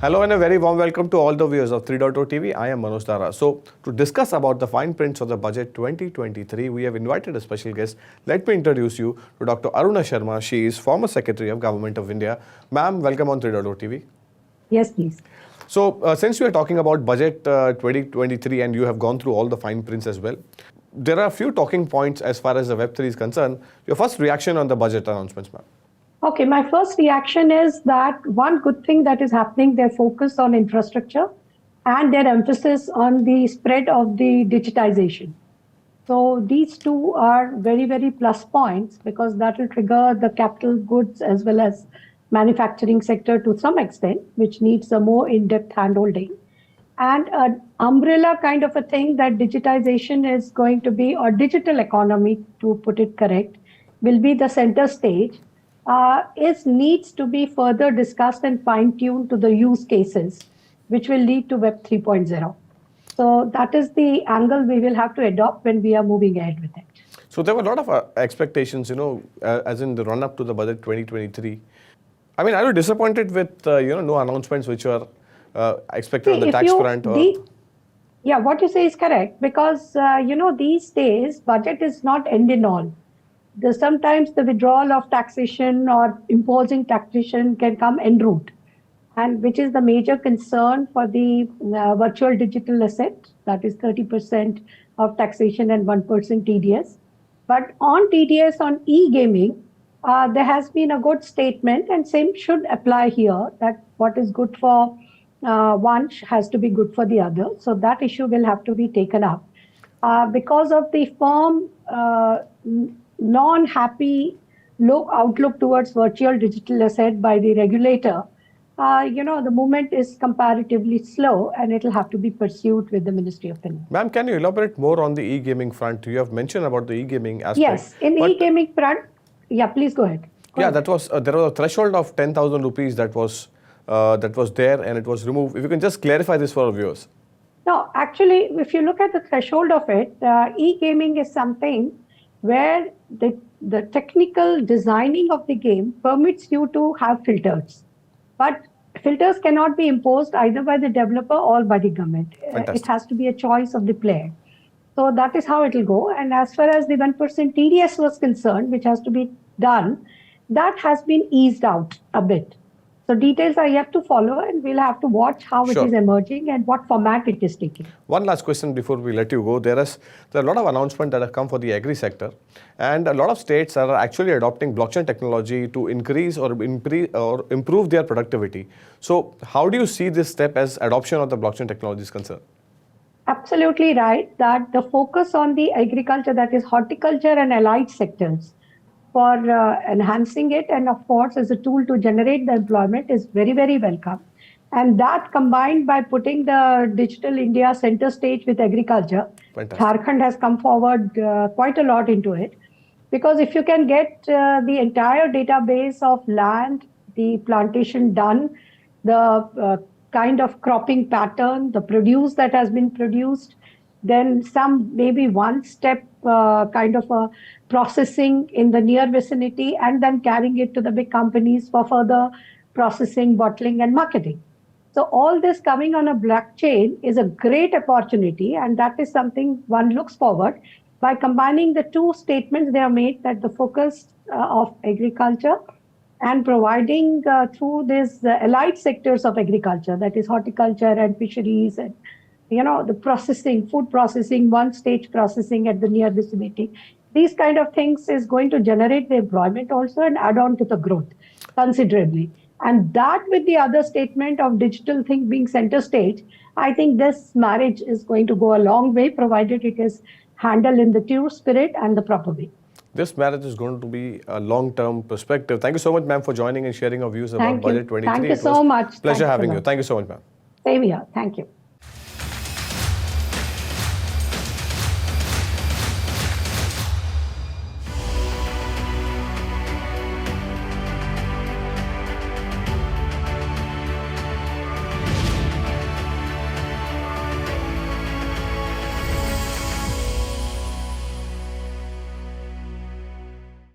Hello and a very warm welcome to all the viewers of 3.0 TV. I am Manoj Dara. So, to discuss about the fine prints of the budget 2023, we have invited a special guest. Let me introduce you to Dr. Aruna Sharma. She is former Secretary of Government of India. Ma'am, welcome on 3.0 TV. Yes, please. So, since we are talking about budget 2023 and you have gone through all the fine prints as well, there are a few talking points as far as the Web3 is concerned. Your first reaction on the budget announcements, ma'am? Okay, my first reaction is that one good thing that is happening, their focus on infrastructure and their emphasis on the spread of the digitization. So these two are very, very plus points because that will trigger the capital goods as well as manufacturing sector to some extent, which needs a more in-depth handholding. And an umbrella kind of a thing that digitization is going to be, or digital economy, to put it correct, will be the center stage. Needs to be further discussed and fine-tuned to the use cases, which will lead to Web 3.0. So that is the angle we will have to adopt when we are moving ahead with it. So there were a lot of expectations, as in the run-up to the budget 2023. I mean, are you disappointed with, no announcements which were expected on the tax front? Yeah, what you say is correct because, these days, budget is not end in all. Sometimes the withdrawal of taxation or imposing taxation can come en route, and which is the major concern for the virtual digital asset, that is 30% of taxation and 1% TDS. But on TDS, on e-gaming, there has been a good statement, and same should apply here, that what is good for one has to be good for the other. So that issue will have to be taken up. Because of the firm non-happy outlook towards virtual digital asset by the regulator, the movement is comparatively slow and it will have to be pursued with the Ministry of Finance. Ma'am, can you elaborate more on the e-gaming front? You have mentioned about the e-gaming aspect. Yes, in e-gaming front, yeah, please go ahead. That was, there was a threshold of 10,000 rupees that was there and it was removed. If you can just clarify this for our viewers. No, actually, if you look at the threshold of it, e-gaming is something where the technical designing of the game permits you to have filters. But filters cannot be imposed either by the developer or by the government. It has to be a choice of the player. So that is how it will go. And as far as the 1% TDS was concerned, which has to be done, that has been eased out a bit. So details are yet to follow and we'll have to watch how it is emerging and what format it is taking. One last question before we let you go. There are a lot of announcements that have come for the agri sector and a lot of states are actually adopting blockchain technology to increase or improve their productivity. So how do you see this step as adoption of the blockchain technology is concerned? Absolutely right, that the focus on the agriculture, that is horticulture and allied sectors, for enhancing it and of course as a tool to generate the employment is very, very welcome. And that combined by putting the Digital India center stage with agriculture, Jharkhand has come forward quite a lot into it. Because if you can get the entire database of land, the plantation done, the kind of cropping pattern, the produce that has been produced, then some maybe one-step kind of a processing in the near vicinity and then carrying it to the big companies for further processing, bottling and marketing. So all this coming on a blockchain is a great opportunity and that is something one looks forward by combining the two statements they have made, that the focus of agriculture and providing through these allied sectors of agriculture, that is horticulture and fisheries and the processing, food processing, one-stage processing at the near vicinity. These kind of things is going to generate the employment also and add on to the growth considerably. And that with the other statement of digital thing being center stage, I think this marriage is going to go a long way, provided it is handled in the true spirit and the proper way. This marriage is going to be a long-term perspective. Thank you so much, ma'am, for joining and sharing our views about Budget 23. Thank you so much. Pleasure having you. Thank you so much, ma'am. Same here. Thank you.